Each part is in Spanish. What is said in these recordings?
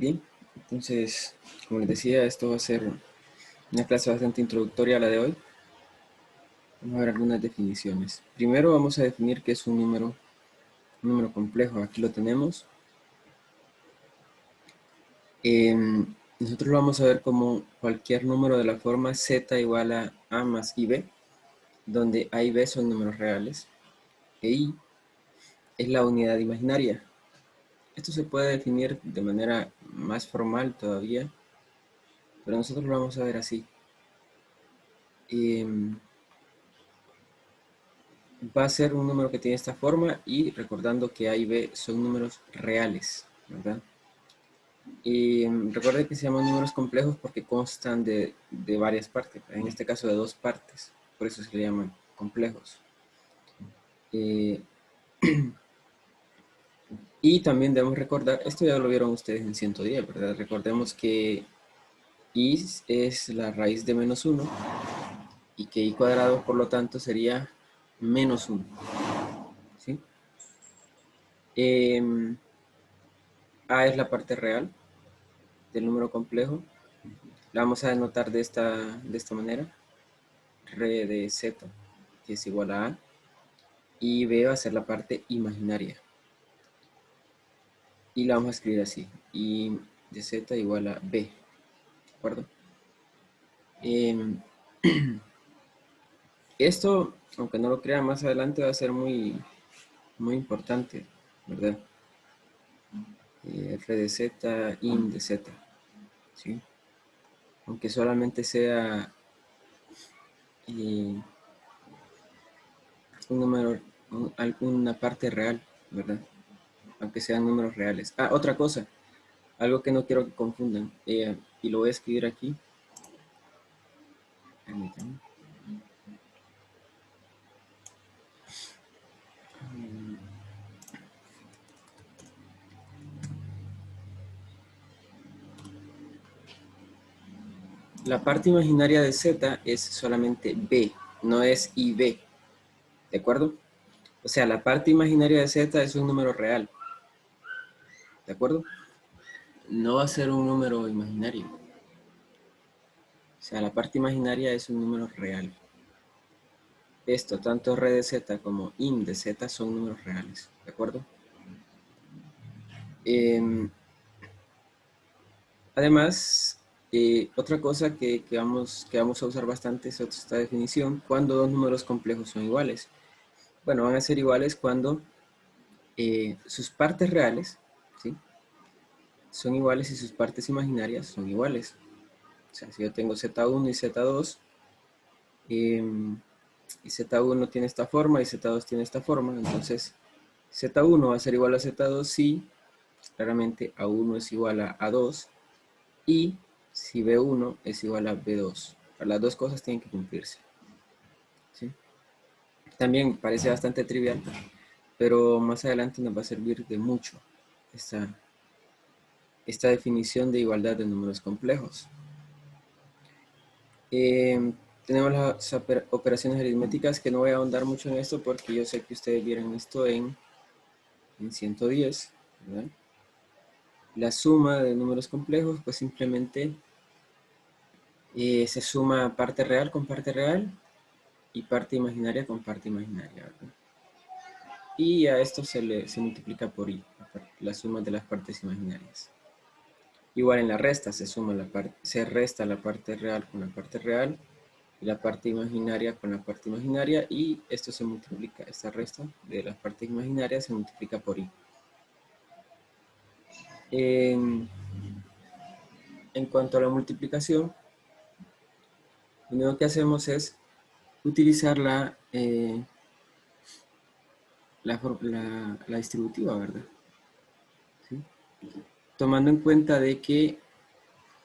Bien, entonces, como les decía, esto va a ser una clase bastante introductoria a la de hoy. Vamos a ver algunas definiciones. Primero vamos a definir qué es un número complejo. Aquí lo tenemos. Nosotros lo vamos a ver como cualquier número de la forma z igual a a más ib, donde a y b son números reales, e i es la unidad imaginaria. Esto se puede definir de manera más formal todavía, pero nosotros lo vamos a ver así. Va a ser un número que tiene esta forma y recordando que A y B son números reales, ¿verdad? Y recuerde que se llaman números complejos porque constan de varias partes, en este caso de dos partes, por eso se le llaman complejos. Y también debemos recordar, esto ya lo vieron ustedes en 110, ¿verdad? Recordemos que i es la raíz de menos 1 y que i cuadrado por lo tanto sería menos 1, ¿sí? A es la parte real del número complejo. La vamos a denotar de esta manera. Re de z, que es igual a A. Y B va a ser la parte imaginaria. Y la vamos a escribir así. Y de z igual a B. ¿De acuerdo? Esto, aunque no lo crean, más adelante va a ser muy, muy importante, ¿verdad? Re de z, in de z. ¿Sí? Aunque solamente sea un número, una parte real, ¿verdad? Aunque sean números reales. Ah, otra cosa, algo que no quiero que confundan, y lo voy a escribir aquí. Permítanme. La parte imaginaria de z es solamente b, no es ib, ¿de acuerdo? O sea, la parte imaginaria de z es un número real, ¿de acuerdo? No va a ser un número imaginario. O sea, la parte imaginaria es un número real. Esto, tanto re de z como in de z son números reales, ¿de acuerdo? Además, otra cosa que vamos a usar bastante es esta definición, cuando dos números complejos son iguales. Bueno, van a ser iguales cuando sus partes reales, ¿sí?, son iguales y sus partes imaginarias son iguales. O sea, si yo tengo z1 y z2, y z1 tiene esta forma y z2 tiene esta forma, entonces z1 va a ser igual a z2 si claramente a1 es igual a a2 y si b1 es igual a b2. Las dos cosas tienen que cumplirse, ¿sí? También parece bastante trivial, pero más adelante nos va a servir de mucho esta definición de igualdad de números complejos. Tenemos las operaciones aritméticas, que no voy a ahondar mucho en esto porque yo sé que ustedes vieron esto en 110, ¿verdad? La suma de números complejos, pues simplemente se suma parte real con parte real y parte imaginaria con parte imaginaria, ¿verdad? Y a esto se multiplica por i, la suma de las partes imaginarias. Igual en la resta se resta la parte real con la parte real y la parte imaginaria con la parte imaginaria, y esto se multiplica, esta resta de las partes imaginarias se multiplica por i. En cuanto a la multiplicación, lo único que hacemos es utilizar la distributiva, ¿verdad? ¿Sí? Tomando en cuenta de que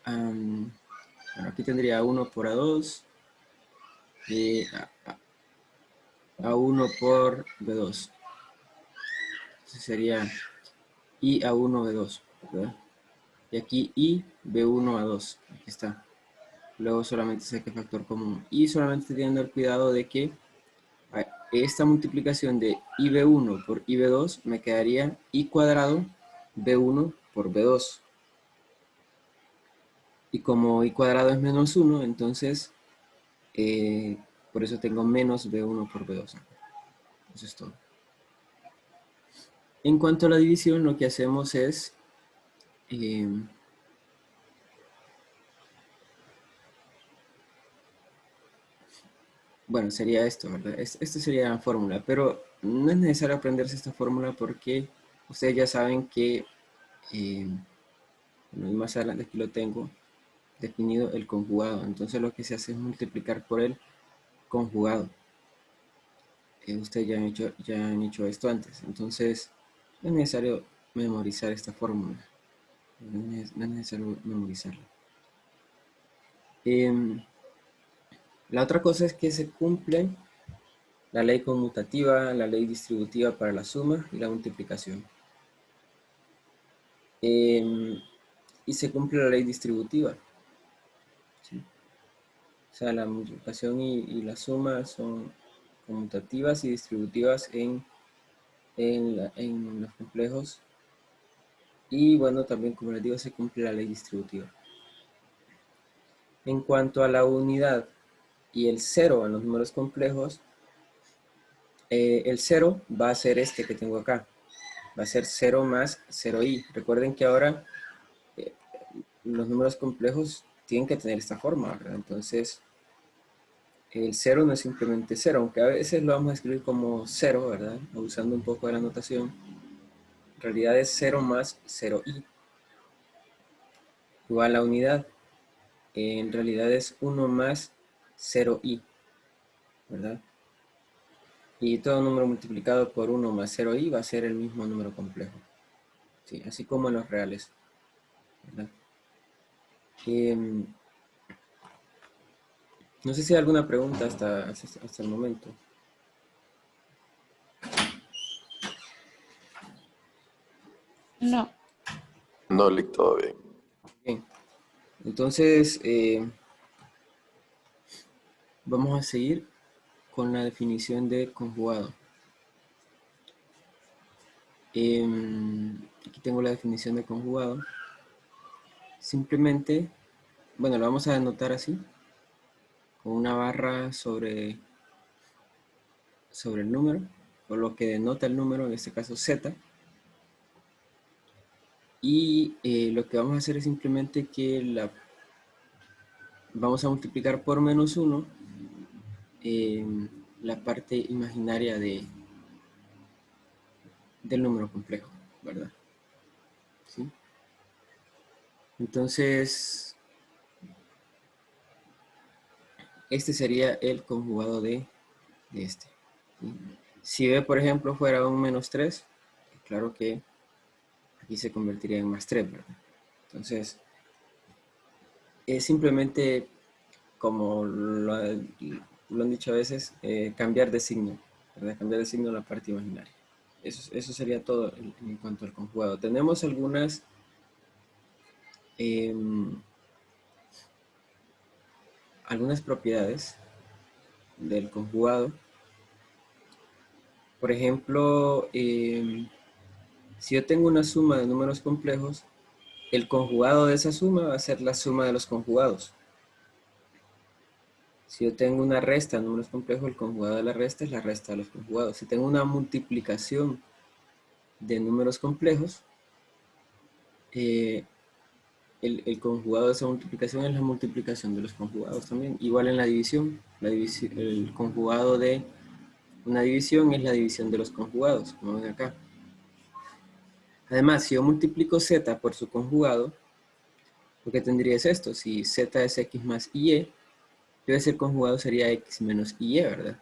bueno, aquí tendría a1 por a2, a1 por b2. Entonces sería i a1 b2, ¿verdad? Y aquí i b1 a2, aquí está. Luego solamente saque factor común. Y solamente teniendo el cuidado de que esta multiplicación de i b1 por i b2 me quedaría i cuadrado b1 por b2. Y como y cuadrado es menos 1, entonces por eso tengo menos B1 por B2 acá. Eso es todo. En cuanto a la división, lo que hacemos es bueno, sería esto, ¿verdad? Esta sería la fórmula, pero no es necesario aprenderse esta fórmula porque ustedes ya saben que, eh, bueno, y más adelante aquí lo tengo definido el conjugado. Entonces lo que se hace es multiplicar por el conjugado. Ustedes ya han hecho esto antes, entonces no es necesario memorizar esta fórmula, no es necesario memorizarla. La otra cosa es que se cumple la ley conmutativa, la ley distributiva para la suma y la multiplicación. Y se cumple la ley distributiva, ¿sí? O sea, la multiplicación y la suma son conmutativas y distributivas en los complejos. Y bueno, también como les digo, se cumple la ley distributiva. En cuanto a la unidad y el cero en los números complejos, el 0 va a ser este que tengo acá. Va a ser 0 más 0i. Recuerden que ahora los números complejos tienen que tener esta forma, ¿verdad? Entonces, el 0 no es simplemente 0, aunque a veces lo vamos a escribir como 0, ¿verdad? Usando un poco de la notación. En realidad es 0 más 0i. Igual a la unidad. En realidad es 1 más 0i, ¿verdad? Y todo número multiplicado por 1 más 0i va a ser el mismo número complejo. ¿Sí? Así como en los reales, ¿verdad? No sé si hay alguna pregunta hasta el momento. No. No, Lick, todo bien. Bien, entonces vamos a seguir con la definición de conjugado. Aquí tengo la definición de conjugado. Simplemente, bueno, lo vamos a anotar así, con una barra sobre el número, o lo que denota el número, en este caso z. Y lo que vamos a hacer es simplemente que vamos a multiplicar por menos 1 la parte imaginaria del número complejo, ¿verdad? ¿Sí? Entonces, este sería el conjugado de este. ¿Sí? Si b, por ejemplo, fuera un menos 3, claro que aquí se convertiría en más 3, ¿verdad? Entonces, es simplemente, como lo han dicho a veces, cambiar de signo, ¿verdad? Cambiar de signo en la parte imaginaria. Eso sería todo en cuanto al conjugado. Tenemos algunas propiedades del conjugado. Por ejemplo, si yo tengo una suma de números complejos, el conjugado de esa suma va a ser la suma de los conjugados. Si yo tengo una resta de números complejos, el conjugado de la resta es la resta de los conjugados. Si tengo una multiplicación de números complejos, el conjugado de esa multiplicación es la multiplicación de los conjugados también. Igual en la división, el conjugado de una división es la división de los conjugados, como ven acá. Además, si yo multiplico z por su conjugado, lo que tendría es esto. Si z es x más y, entonces el conjugado sería x menos y, ¿verdad?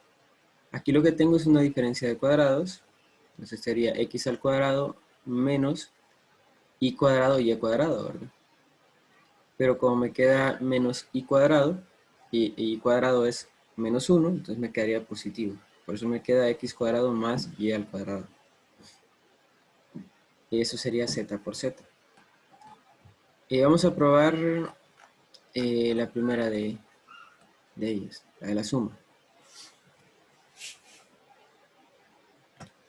Aquí lo que tengo es una diferencia de cuadrados. Entonces sería x al cuadrado menos y cuadrado, ¿verdad? Pero como me queda menos y cuadrado, y cuadrado es menos 1, entonces me quedaría positivo. Por eso me queda x cuadrado más y al cuadrado. Y eso sería z por z. Vamos a probar la primera de ellas, la de la suma.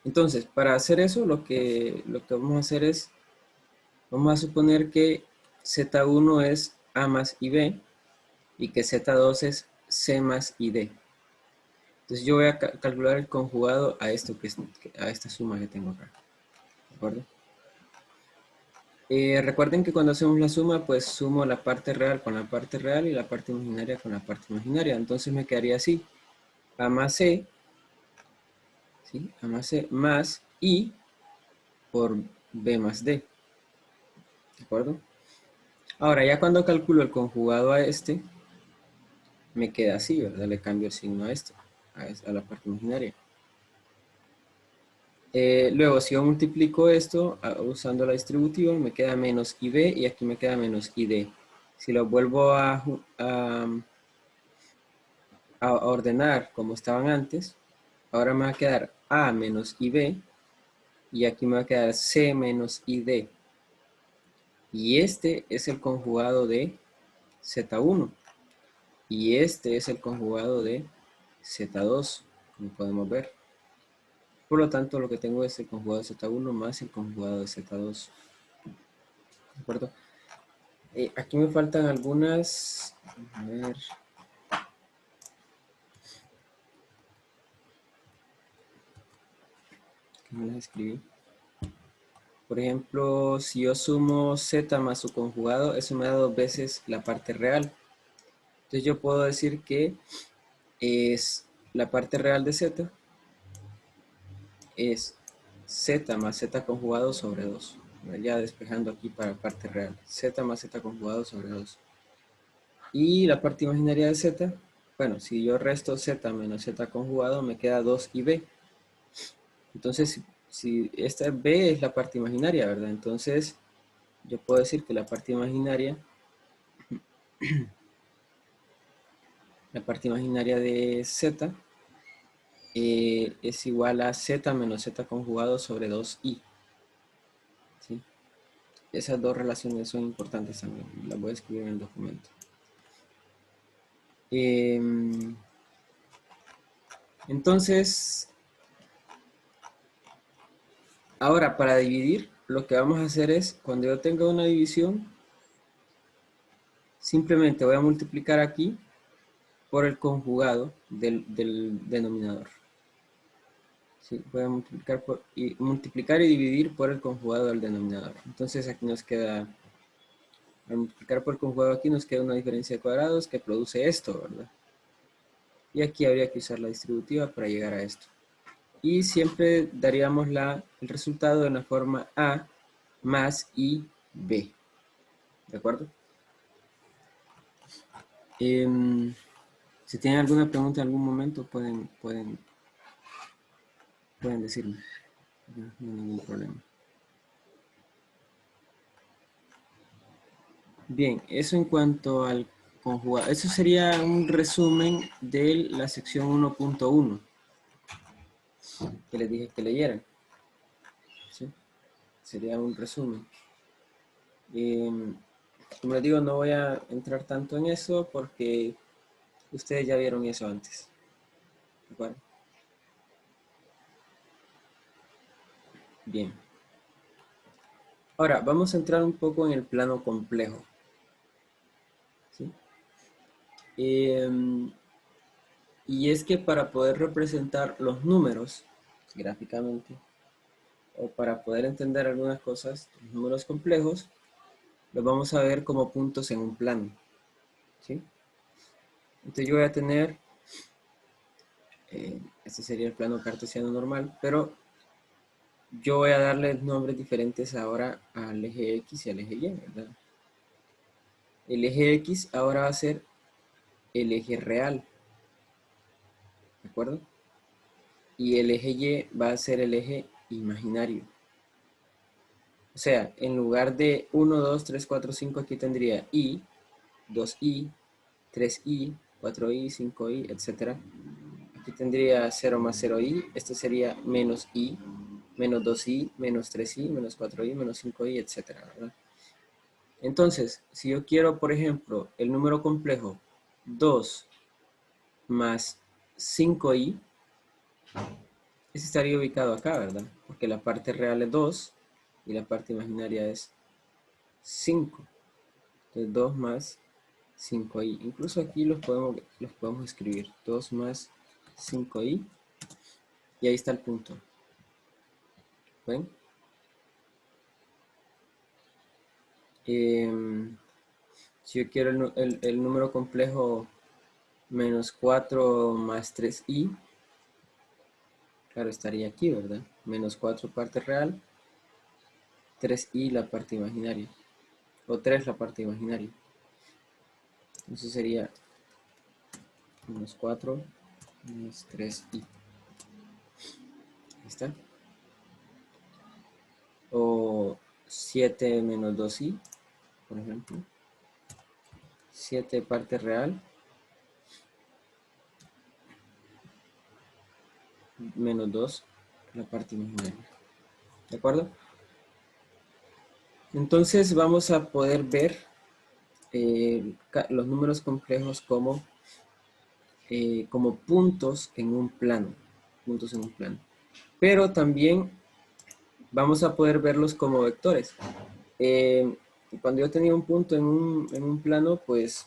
Entonces, para hacer eso, lo que vamos a hacer es, vamos a suponer que z1 es A más IB y que Z2 es C más ID. Entonces yo voy a calcular el conjugado a esto a esta suma que tengo acá. ¿De acuerdo? Recuerden que cuando hacemos la suma, pues sumo la parte real con la parte real y la parte imaginaria con la parte imaginaria. Entonces me quedaría así. A más C, ¿sí? A más C más I por B más D. ¿De acuerdo? Ahora, ya cuando calculo el conjugado a este, me queda así, ¿verdad? Le cambio el signo a esto, a la parte imaginaria. Luego, si yo multiplico esto usando la distributiva, me queda menos IB y aquí me queda menos ID. Si lo vuelvo a ordenar como estaban antes, ahora me va a quedar A menos IB y aquí me va a quedar C menos ID. Y este es el conjugado de Z1. Y este es el conjugado de Z2, como podemos ver. Por lo tanto, lo que tengo es el conjugado de Z1 más el conjugado de Z2. ¿De acuerdo? Aquí me faltan algunas. A ver. ¿Qué me las escribí? Por ejemplo, si yo sumo Z más su conjugado, eso me da 2 veces la parte real. Entonces yo puedo decir que es la parte real de Z es Z más Z conjugado sobre 2. Ya despejando aquí para parte real. Z más Z conjugado sobre 2. Y la parte imaginaria de Z, bueno, si yo resto Z menos Z conjugado, me queda 2 y B. Entonces, si esta B es la parte imaginaria, ¿verdad? Entonces, yo puedo decir que la parte imaginaria de Z es igual a Z menos Z conjugado sobre 2i. ¿Sí? Esas dos relaciones son importantes también. Las voy a escribir en el documento. Entonces, ahora para dividir, lo que vamos a hacer es, cuando yo tenga una división, simplemente voy a multiplicar aquí por el conjugado del denominador. ¿Sí? Voy a multiplicar y dividir por el conjugado del denominador. Entonces aquí nos queda, al multiplicar por el conjugado aquí nos queda una diferencia de cuadrados que produce esto, ¿verdad? Y aquí habría que usar la distributiva para llegar a esto. Y siempre daríamos el resultado de una forma A más I, B. ¿De acuerdo? Si tienen alguna pregunta en algún momento, pueden decirme. No hay ningún problema. Bien, eso en cuanto al conjugado. Eso sería un resumen de la sección 1.1 que les dije que leyeran. ¿Sí? Sería un resumen. Como les digo, no voy a entrar tanto en eso porque ustedes ya vieron eso antes. ¿De acuerdo? Bien. Ahora, vamos a entrar un poco en el plano complejo. ¿Sí? Y es que para poder representar los números gráficamente, o para poder entender algunas cosas, los números complejos, los vamos a ver como puntos en un plano. ¿Sí? Entonces yo voy a tener, este sería el plano cartesiano normal, pero yo voy a darle nombres diferentes ahora al eje X y al eje Y, ¿verdad? El eje X ahora va a ser el eje real, ¿de acuerdo? Y el eje Y va a ser el eje imaginario. O sea, en lugar de 1, 2, 3, 4, 5, aquí tendría I, 2i, 3i, 4i, 5i, etc. Aquí tendría 0 más 0i, esto sería menos i, menos 2i, menos 3i, menos 4i, menos 5i, etc. ¿verdad? Entonces, si yo quiero, por ejemplo, el número complejo 2 más 5i, ese estaría ubicado acá, ¿verdad? Porque la parte real es 2 y la parte imaginaria es 5. Entonces 2 más 5i. Incluso aquí los podemos escribir. 2 más 5i. Y ahí está el punto. ¿Ven? Si yo quiero el número complejo menos 4 más 3i, claro, estaría aquí, ¿verdad? Menos 4 parte real, 3i la parte imaginaria, o 3 la parte imaginaria. Entonces sería menos 4 más 3i. Ahí está. O 7 menos 2i, por ejemplo. 7 parte real menos 2 la parte imaginaria. ¿De acuerdo? Entonces vamos a poder ver los números complejos como puntos en un plano. Puntos en un plano. Pero también vamos a poder verlos como vectores. Cuando yo tenía un punto en un plano, pues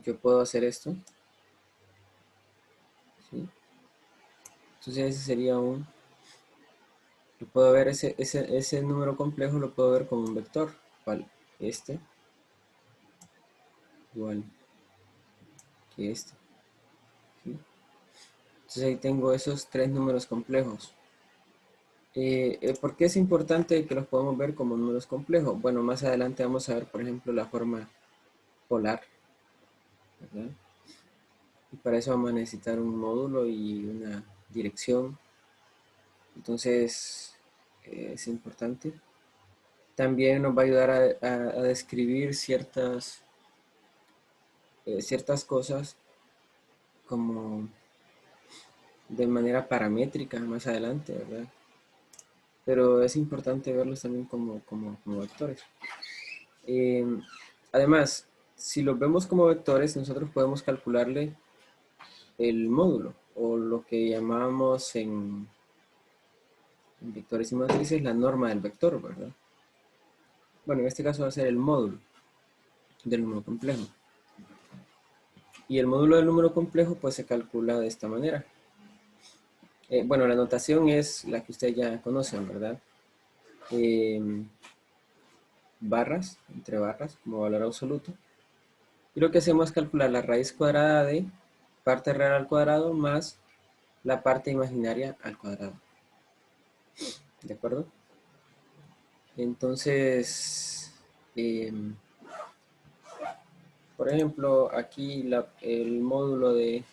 yo puedo hacer esto. ¿Sí? Entonces ese sería yo puedo ver ese número complejo, lo puedo ver como un vector. ¿Cuál? Este. Igual que este. ¿Sí? Entonces ahí tengo esos tres números complejos. ¿Por qué es importante que los podamos ver como números complejos? Bueno, más adelante vamos a ver, por ejemplo, la forma polar, ¿verdad? Y para eso vamos a necesitar un módulo y una dirección. Entonces, es importante. También nos va a ayudar a describir ciertas cosas como de manera paramétrica más adelante, ¿verdad? Pero es importante verlos también como vectores. Además, si los vemos como vectores, nosotros podemos calcularle el módulo, o lo que llamamos en vectores y matrices la norma del vector, ¿verdad? Bueno, en este caso va a ser el módulo del número complejo. Y el módulo del número complejo pues se calcula de esta manera. Bueno, la notación es la que ustedes ya conocen, ¿verdad? Barras, entre barras, como valor absoluto. Y lo que hacemos es calcular la raíz cuadrada de parte real al cuadrado más la parte imaginaria al cuadrado. ¿De acuerdo? Entonces, por ejemplo, aquí el módulo de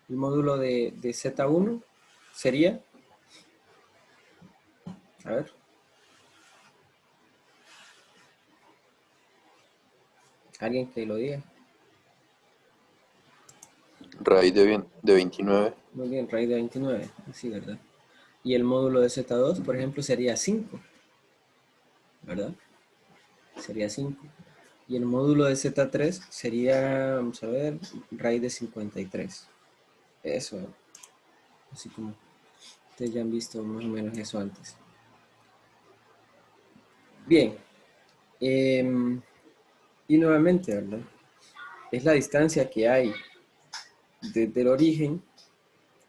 Z1 sería, a ver, alguien que lo diga. Raíz de 29. Muy bien, raíz de 29, así, ¿verdad? Y el módulo de Z2, por ejemplo, sería 5, ¿verdad? Sería 5. Y el módulo de Z3 sería, vamos a ver, raíz de 53. Eso, así como ustedes ya han visto más o menos eso antes. Bien. Y nuevamente, ¿verdad? Es la distancia que hay desde el origen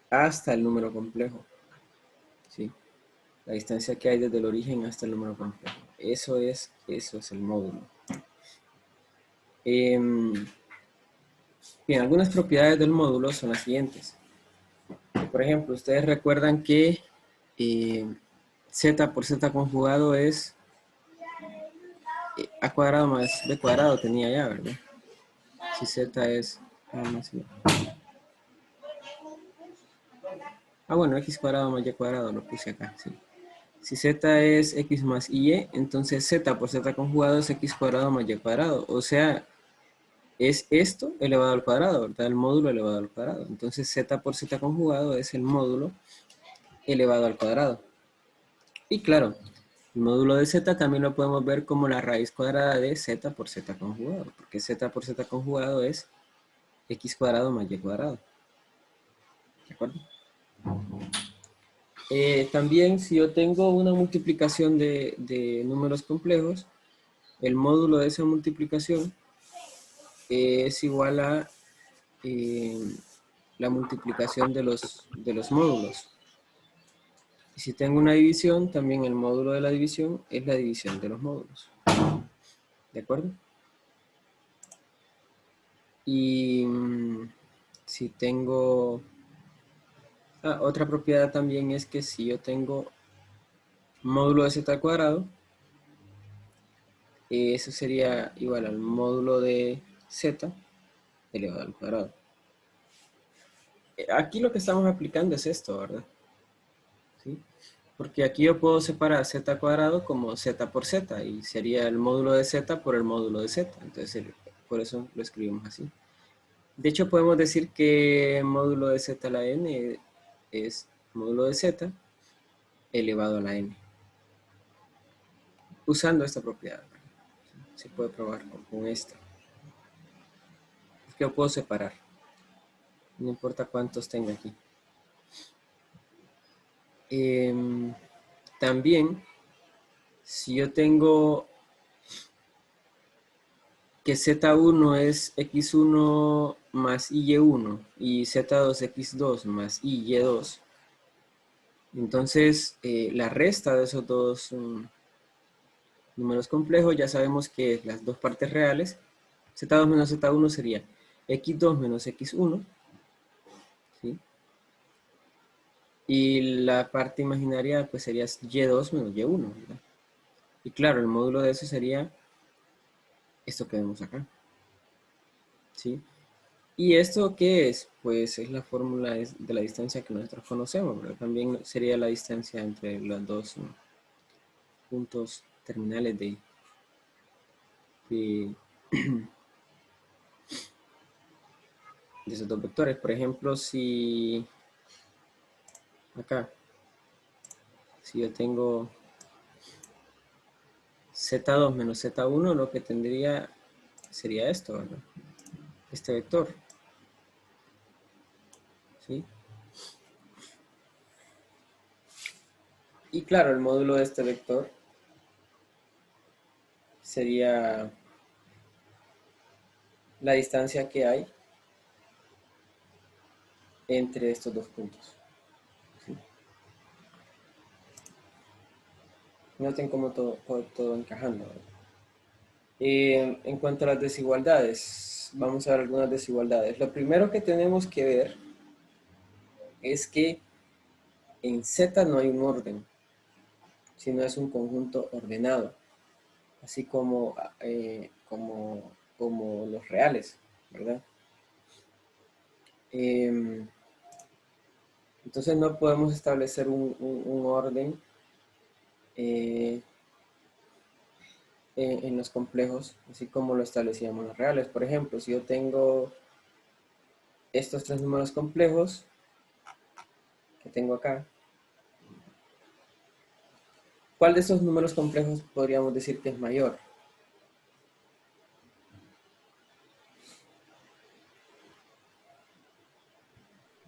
hasta el número complejo. ¿Sí? La distancia que hay desde el origen hasta el número complejo. Eso es el módulo. Bien, algunas propiedades del módulo son las siguientes. Por ejemplo, ustedes recuerdan que z por z conjugado es a cuadrado más b cuadrado, tenía ya, ¿verdad? Si z es a más b. Bueno, x cuadrado más y cuadrado, lo puse acá, sí. Si z es x más y, entonces z por z conjugado es x cuadrado más y cuadrado. O sea, es esto elevado al cuadrado, ¿verdad? El módulo elevado al cuadrado. Entonces z por z conjugado es el módulo elevado al cuadrado. Y claro, el módulo de z también lo podemos ver como la raíz cuadrada de z por z conjugado, porque z por z conjugado es x cuadrado más y cuadrado. ¿De acuerdo? También si yo tengo una multiplicación de números complejos, el módulo de esa multiplicación es igual a la multiplicación de los módulos. Y si tengo una división, también el módulo de la división es la división de los módulos. ¿De acuerdo? Y si tengo... otra propiedad también es que si yo tengo módulo de z al cuadrado, eso sería igual al módulo de z elevado al cuadrado. Aquí lo que estamos aplicando es esto, ¿verdad? ¿Sí? Porque aquí yo puedo separar z al cuadrado como z por z y sería el módulo de z por el módulo de z. Entonces, por eso lo escribimos así. De hecho, podemos decir que módulo de z a la n es módulo de z elevado a la n. Usando esta propiedad. Se puede probar con esta. Es que yo puedo separar. No importa cuántos tenga aquí. También, si yo tengo que z1 es x1 más y1 y z2 x2 más y2, entonces la resta de esos dos números complejos ya sabemos que las dos partes reales, z2 menos z1 sería x2 menos x1, ¿sí? Y la parte imaginaria pues sería y2 menos y1, ¿verdad? Y claro, el módulo de eso sería esto que vemos acá, ¿sí? ¿Y esto qué es? Pues es la fórmula de la distancia que nosotros conocemos, pero también sería la distancia entre los dos puntos terminales de, de esos dos vectores. Por ejemplo, si acá, si yo tengo z2 menos z1, lo que tendría sería esto, ¿verdad? Este vector, ¿sí? Y claro, el módulo de este vector sería la distancia que hay entre estos dos puntos, ¿sí? Noten cómo todo encajando, ¿verdad? En cuanto a las desigualdades, vamos a ver algunas desigualdades. Lo primero que tenemos que ver es que en Z no hay un orden, sino es un conjunto ordenado, así como los reales, ¿verdad? Entonces no podemos establecer un orden eh, en los complejos, así como lo establecíamos en los reales. Por ejemplo, si yo tengo estos tres números complejos que tengo acá, ¿cuál de esos números complejos podríamos decir que es mayor?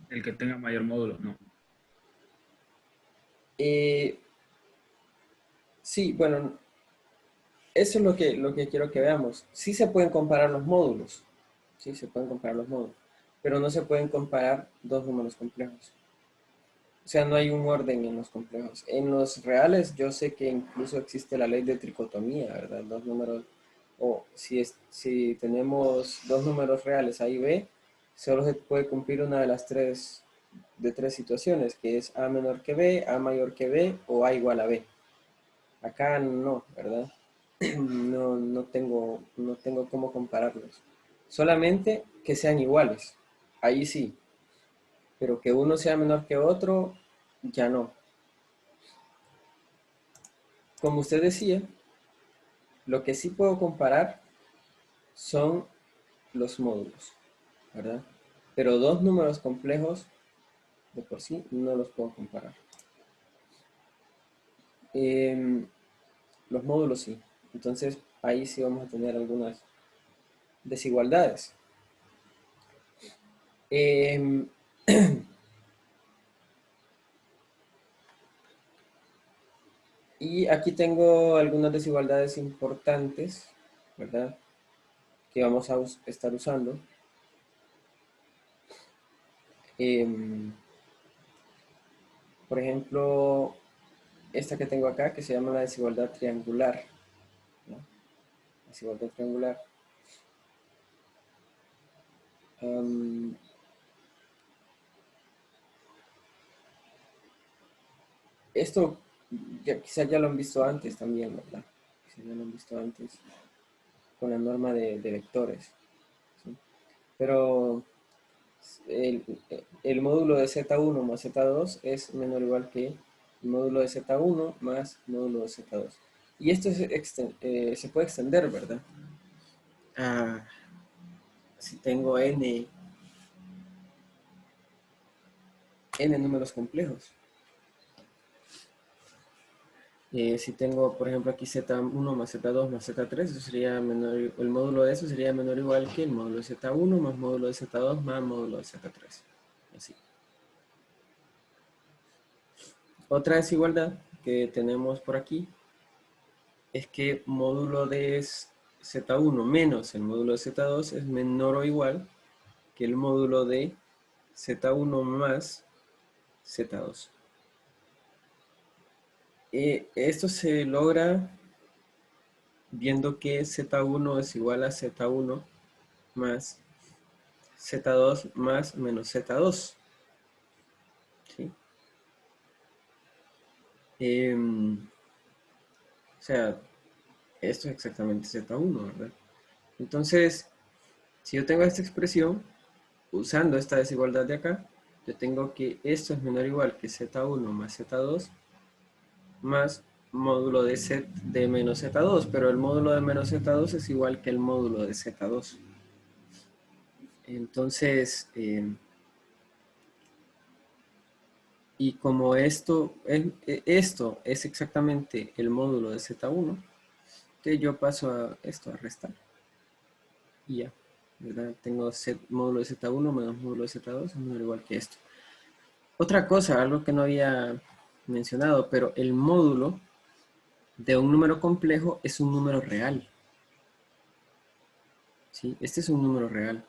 El que tenga mayor módulo, no. Sí, bueno, eso es lo que quiero que veamos. Sí se pueden comparar los módulos, sí se pueden comparar los módulos, pero no se pueden comparar dos números complejos. O sea, no hay un orden en los complejos. En los reales yo sé que incluso existe la ley de tricotomía, ¿verdad? Dos números, o si tenemos dos números reales A y B, solo se puede cumplir una de las tres situaciones, que es A menor que B, A mayor que B o A igual a B. Acá no, ¿verdad? No tengo cómo compararlos. Solamente que sean iguales. Ahí sí. Pero que uno sea menor que otro, ya no. Como usted decía, lo que sí puedo comparar son los módulos, ¿verdad? Pero dos números complejos de por sí no los puedo comparar. Los módulos sí. Entonces ahí sí vamos a tener algunas desigualdades. Y aquí tengo algunas desigualdades importantes, ¿verdad? Que vamos a estar usando. Por ejemplo, esta que tengo acá, que se llama la desigualdad triangular, ¿no? Desigualdad triangular. Esto quizás ya lo han visto antes también, ¿verdad? Quizás ya lo han visto antes con la norma de vectores, ¿sí? Pero el, el módulo de Z1 más Z2 es menor o igual que el módulo de Z1 más módulo de Z2. Y esto se puede extender, ¿verdad? Si tengo n números complejos. Si tengo, por ejemplo, aquí Z1 más Z2 más Z3, eso sería menor, el módulo de eso sería menor o igual que el módulo de Z1 más módulo de Z2 más módulo de Z3. Así. Otra desigualdad que tenemos por aquí es que módulo de Z1 menos el módulo de Z2 es menor o igual que el módulo de Z1 más Z2. Esto se logra viendo que Z1 es igual a Z1 más Z2 más menos Z2. ¿Sí? O sea, esto es exactamente Z1, ¿verdad? Entonces, si yo tengo esta expresión, usando esta desigualdad de acá, yo tengo que esto es menor o igual que Z1 más Z2 más módulo de Z de menos Z2, pero el módulo de menos Z2 es igual que el módulo de Z2. Entonces, y como esto es exactamente el módulo de Z1, entonces yo paso a esto, a restar. Y ya, ¿verdad? Tengo módulo de Z1 menos módulo de Z2, es menor o igual que esto. Otra cosa, algo que no había mencionado, pero el módulo de un número complejo es un número real. ¿Sí? Este es un número real.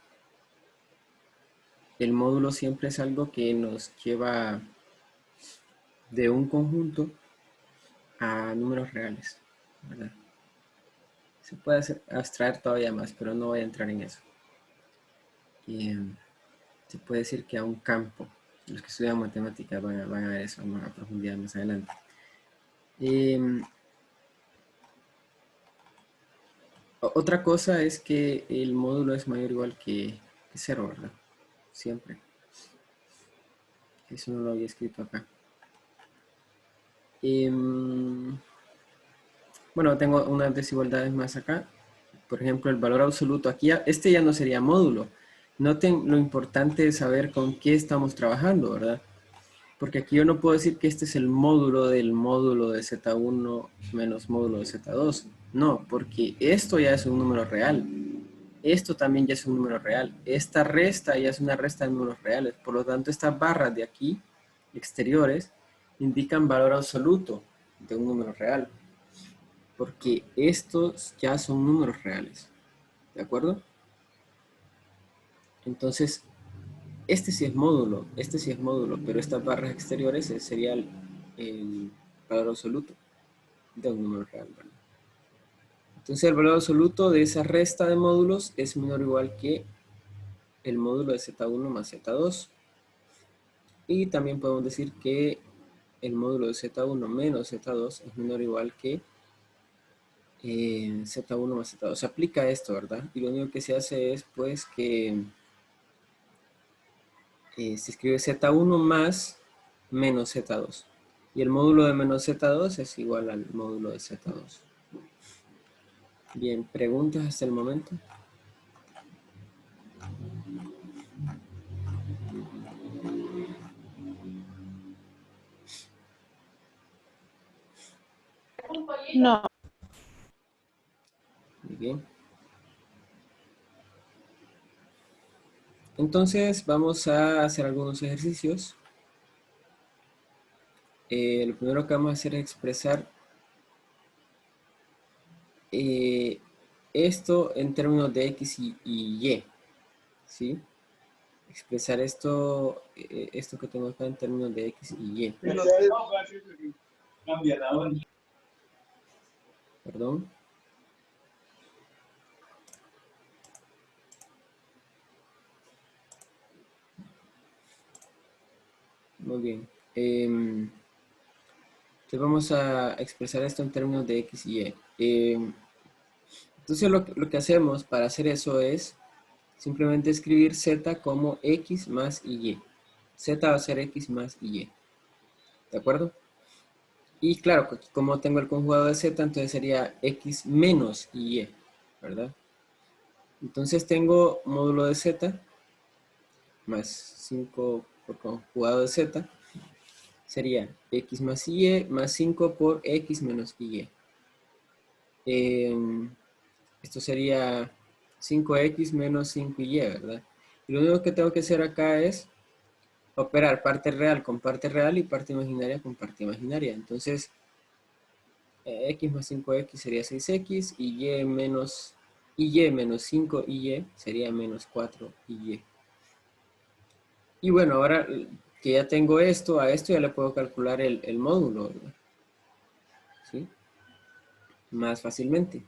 El módulo siempre es algo que nos lleva de un conjunto a números reales, ¿verdad? Se puede abstraer todavía más, pero no voy a entrar en eso. Se puede decir que a un campo. Los que estudian matemáticas van a ver eso más a profundidad más adelante. Otra cosa es que el módulo es mayor o igual que 0, ¿verdad? Siempre. Eso no lo había escrito acá. Bueno, tengo unas desigualdades más acá. Por ejemplo, el valor absoluto. Aquí este ya no sería módulo. Noten lo importante de saber con qué estamos trabajando, ¿verdad? Porque aquí yo no puedo decir que este es el módulo del módulo de Z1 menos módulo de Z2. No, porque esto ya es un número real. Esto también ya es un número real. Esta resta ya es una resta de números reales. Por lo tanto, estas barras de aquí, exteriores, indican valor absoluto de un número real. Porque estos ya son números reales. ¿De acuerdo? Entonces, este sí es módulo, pero estas barras exteriores sería el valor absoluto de un número real, ¿verdad? Entonces el valor absoluto de esa resta de módulos es menor o igual que el módulo de Z1 más Z2. Y también podemos decir que el módulo de Z1 menos Z2 es menor o igual que Z1 más Z2. Se aplica esto, ¿verdad? Y lo único que se hace es pues que se escribe Z1 más menos Z2. Y el módulo de menos Z2 es igual al módulo de Z2. Bien, ¿preguntas hasta el momento? No. Muy bien. Entonces vamos a hacer algunos ejercicios. Lo primero que vamos a hacer es expresar esto en términos de X y Y, ¿sí? Expresar esto, esto que tengo acá en términos de X y Y. Perdón. Muy bien. Entonces vamos a expresar esto en términos de X y Y. Entonces lo que hacemos para hacer eso es simplemente escribir Z como X más Y. Z va a ser X más Y. ¿De acuerdo? Y claro, como tengo el conjugado de Z, entonces sería X menos Y, ¿verdad? Entonces tengo módulo de Z más 5 por conjugado de Z. Sería X más Y más 5 por X menos Y. Esto sería 5X menos 5Y, ¿verdad? Y lo único que tengo que hacer acá es operar parte real con parte real y parte imaginaria con parte imaginaria. Entonces, X más 5X sería 6X y Y menos 5Y sería menos 4Y. Y bueno, ahora que ya tengo esto, a esto ya le puedo calcular el módulo, ¿verdad? ¿Sí? Más fácilmente.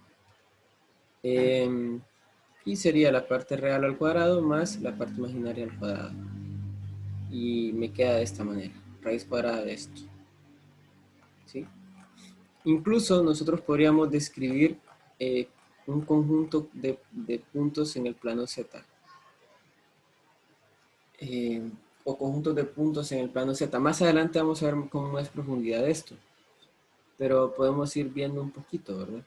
Y sería la parte real al cuadrado más la parte imaginaria al cuadrado. Y me queda de esta manera, raíz cuadrada de esto. ¿Sí? Incluso nosotros podríamos describir un conjunto de puntos en el plano Z. O conjuntos de puntos en el plano Z. Más adelante vamos a ver con más profundidad esto. Pero podemos ir viendo un poquito, ¿verdad?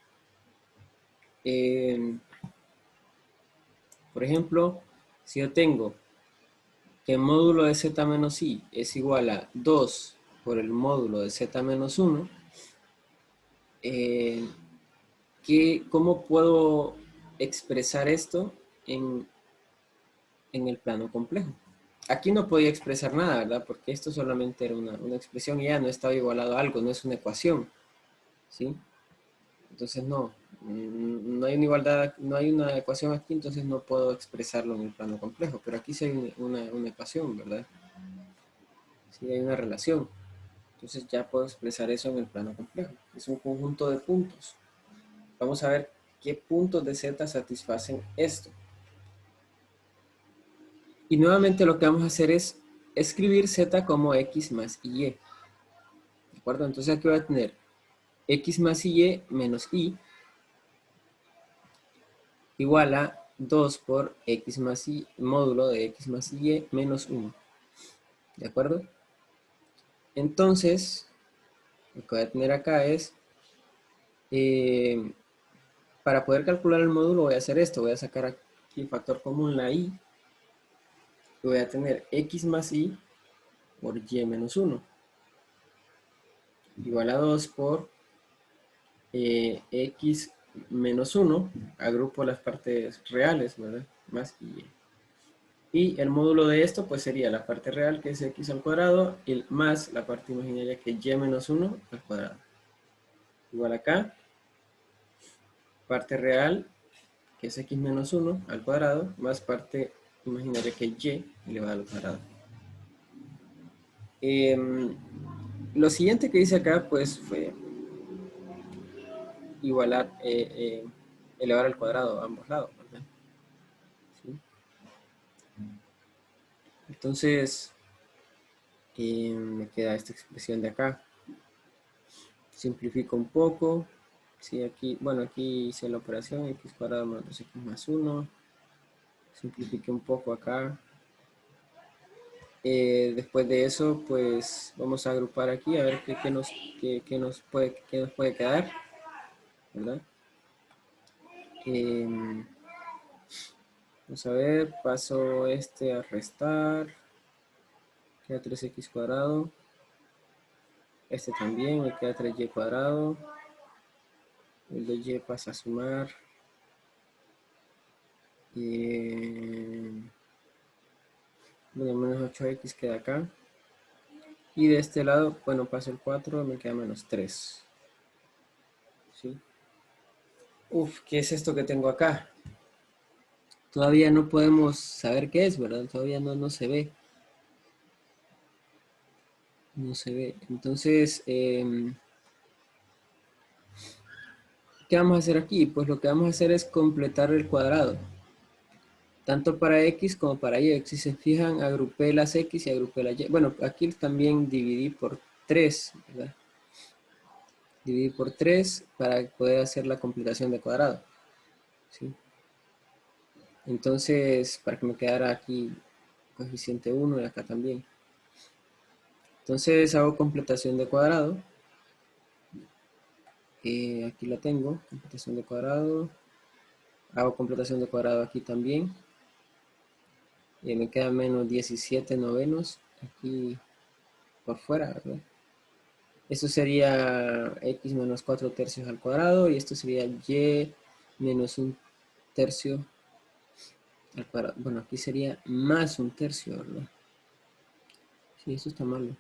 Por ejemplo, si yo tengo que el módulo de Z menos I es igual a 2 por el módulo de Z menos 1, ¿cómo puedo expresar esto en el plano complejo? Aquí no podía expresar nada, ¿verdad? Porque esto solamente era una expresión y ya no estaba igualado a algo, no es una ecuación, ¿sí? Entonces no hay una igualdad, no hay una ecuación aquí, entonces no puedo expresarlo en el plano complejo, pero aquí sí hay una ecuación, ¿verdad? Sí hay una relación, entonces ya puedo expresar eso en el plano complejo. Es un conjunto de puntos. Vamos a ver qué puntos de Z satisfacen esto. Y nuevamente lo que vamos a hacer es escribir Z como X más Y. ¿De acuerdo? Entonces aquí voy a tener X más Y menos Y igual a 2 por X más Y, módulo de X más Y menos 1. ¿De acuerdo? Entonces, lo que voy a tener acá es, para poder calcular el módulo voy a hacer esto. Voy a sacar aquí factor común, la Y. Y voy a tener X más Y por Y menos 1. Igual a 2 por X menos 1. Agrupo las partes reales, ¿verdad? Más Y. Y el módulo de esto pues sería la parte real, que es X al cuadrado, y más la parte imaginaria, que es Y menos 1 al cuadrado. Igual acá, parte real, que es X menos 1 al cuadrado, más parte imaginaria, que es Y elevado al cuadrado. Lo siguiente que hice acá pues fue igualar, elevar al cuadrado a ambos lados, ¿verdad? ¿Sí? Entonces, me queda esta expresión de acá. Simplifico un poco. Sí, aquí, bueno, aquí hice la operación x cuadrado más 2x más 1. Simplifique un poco acá. Después de eso, pues vamos a agrupar aquí a ver qué nos puede quedar, ¿verdad? Vamos a ver, paso este a restar. Queda 3x cuadrado. Este también, me queda 3y cuadrado. El de y pasa a sumar. Bueno, menos 8x queda acá. Y de este lado, bueno, paso el 4, me queda menos 3. ¿Sí? Uf, ¿qué es esto que tengo acá? Todavía no podemos saber qué es, ¿verdad? Todavía no se ve. No se ve. Entonces, ¿qué vamos a hacer aquí? Pues lo que vamos a hacer es completar el cuadrado, tanto para X como para Y. Si se fijan, agrupé las X y agrupé las Y. Bueno, aquí también dividí por 3, ¿verdad? Dividí por 3 para poder hacer la completación de cuadrado, ¿sí? Entonces, para que me quedara aquí coeficiente 1 y acá también. Entonces hago completación de cuadrado. Aquí la tengo, completación de cuadrado. Hago completación de cuadrado aquí también. Me queda menos 17 novenos aquí por fuera, ¿verdad? Esto sería x menos 4 tercios al cuadrado y esto sería y menos un tercio al cuadrado. Bueno, aquí sería más un tercio, ¿verdad? Sí, eso está malo.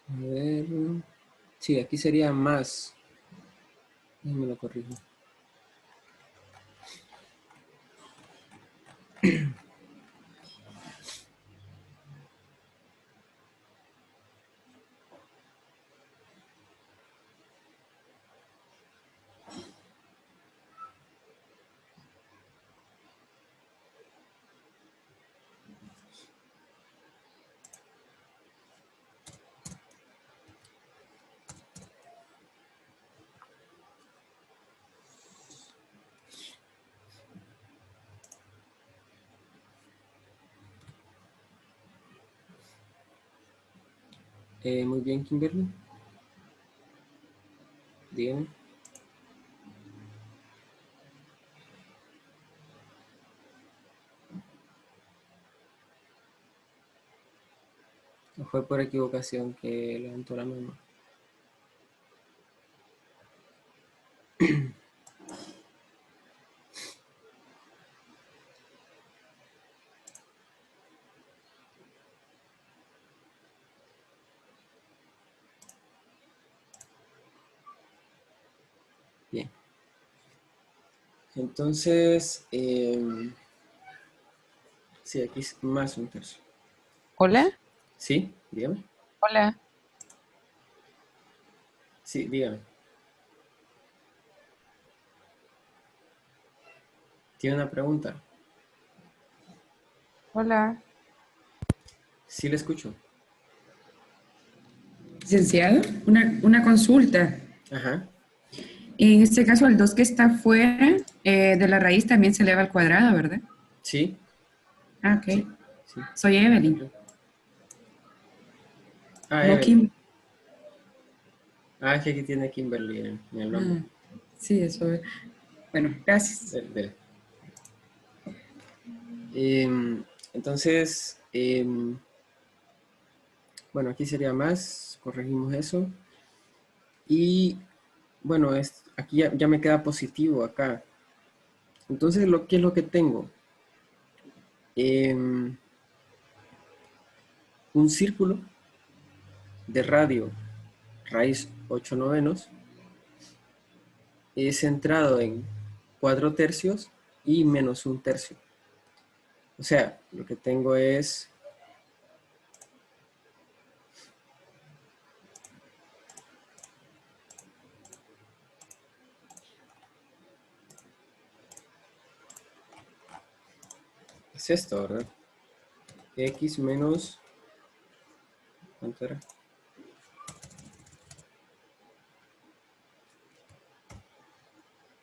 A ver. Sí, aquí sería más. Déjame lo corrijo. Muy bien, Kimberly. Dígame. ¿O fue por equivocación que levantó la mano? Bien. Entonces, sí, aquí es más un tercio. Hola, ¿Sí? Dígame. hola. Sí, dígame. ¿Tiene una pregunta? Hola. Sí, le escucho. Licenciado, una consulta. Ajá. En este caso, el 2 que está fuera de la raíz también se eleva al cuadrado, ¿verdad? Sí, Ah, sí, ok. sí. Soy Evelyn. Ah, No, Evelyn. Kim. Ah, es que aquí tiene Kimberly en el nombre. Ah, sí, eso. Bueno, gracias. Dele. Entonces, bueno, aquí sería más, corregimos eso. Y bueno, aquí ya me queda positivo acá. Entonces, ¿qué es lo que tengo? Em, un círculo de radio raíz 8 novenos es centrado en 4 tercios y menos un tercio. O sea, lo que tengo es esto, ¿verdad? X menos, ¿cuánto era?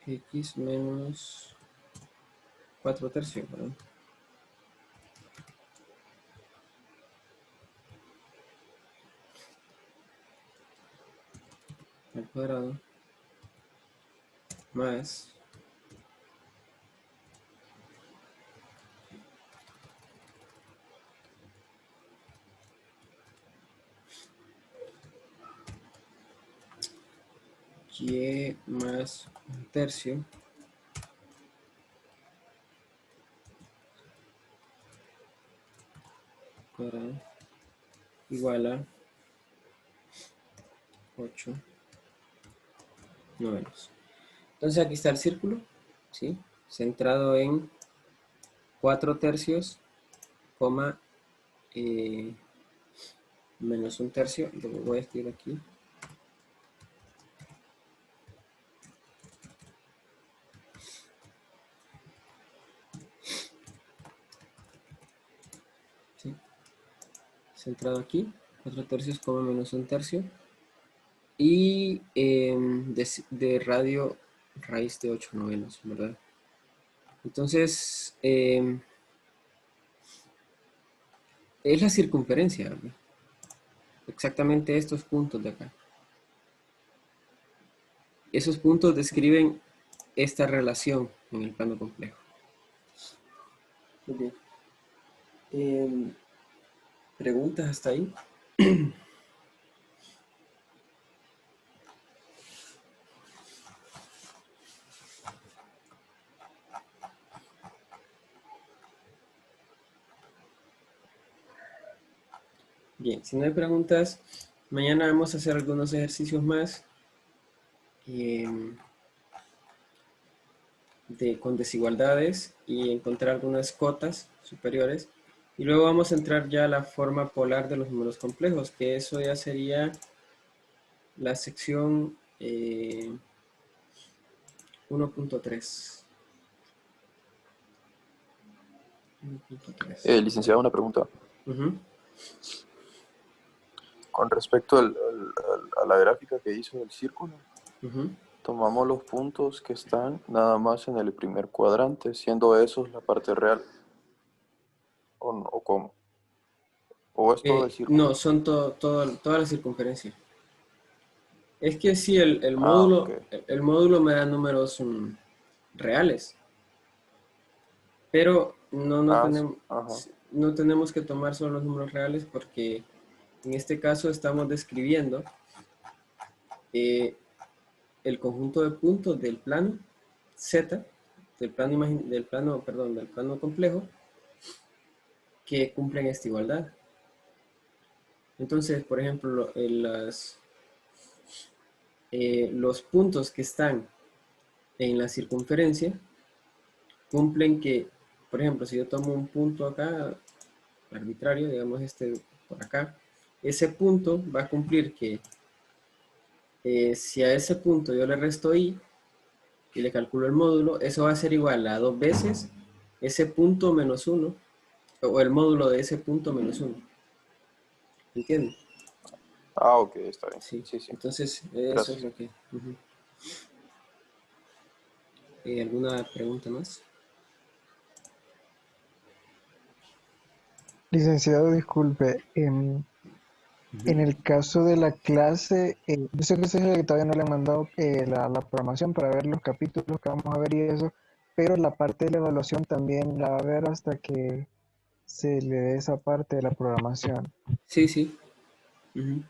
X menos 4 tercios, ¿verdad? Al cuadrado más y más un tercio cuadrado igual a 8 novenos. Entonces aquí está el círculo, ¿sí? Centrado en 4 tercios, coma, menos un tercio. Lo voy a escribir aquí. ¿Sí? Centrado aquí, 4 tercios, coma, menos un tercio. Y de radio raíz de 8 novenos, ¿verdad? Entonces, es la circunferencia, ¿verdad? Exactamente estos puntos de acá. Esos puntos describen esta relación en el plano complejo. Muy bien. ¿Preguntas hasta ahí? Bien, si no hay preguntas, mañana vamos a hacer algunos ejercicios más con desigualdades y encontrar algunas cotas superiores. Y luego vamos a entrar ya a la forma polar de los números complejos, que eso ya sería la sección 1.3. Licenciado, una pregunta. Ujú. Con respecto a la gráfica que hizo del círculo, Ujú. tomamos los puntos que están nada más en el primer cuadrante, siendo esos la parte real. ¿O cómo? ¿O es todo el círculo? No, son toda la circunferencia. Es que sí, el Ah, ok. módulo me da números reales, pero Ah, ajá. no tenemos que tomar solo los números reales porque en este caso estamos describiendo eh, el conjunto de puntos del plano Z, del plano complejo, que cumplen esta igualdad. Entonces, por ejemplo, los puntos que están en la circunferencia cumplen que, por ejemplo, si yo tomo un punto acá, arbitrario, digamos este por acá, ese punto va a cumplir que si a ese punto yo le resto i y le calculo el módulo, eso va a ser igual a 2 veces ese punto menos 1, o el módulo de ese punto menos 1. ¿Entiendes? Ah, ok, está bien. Sí. Sí, sí. Entonces, eso es Gracias. lo que... ¿Alguna pregunta más? Licenciado, disculpe, en el caso de la clase, yo sé que usted dice que todavía no le han mandado la programación para ver los capítulos que vamos a ver y eso, pero la parte de la evaluación también la va a ver hasta que se le dé esa parte de la programación. Sí, sí. Ujú.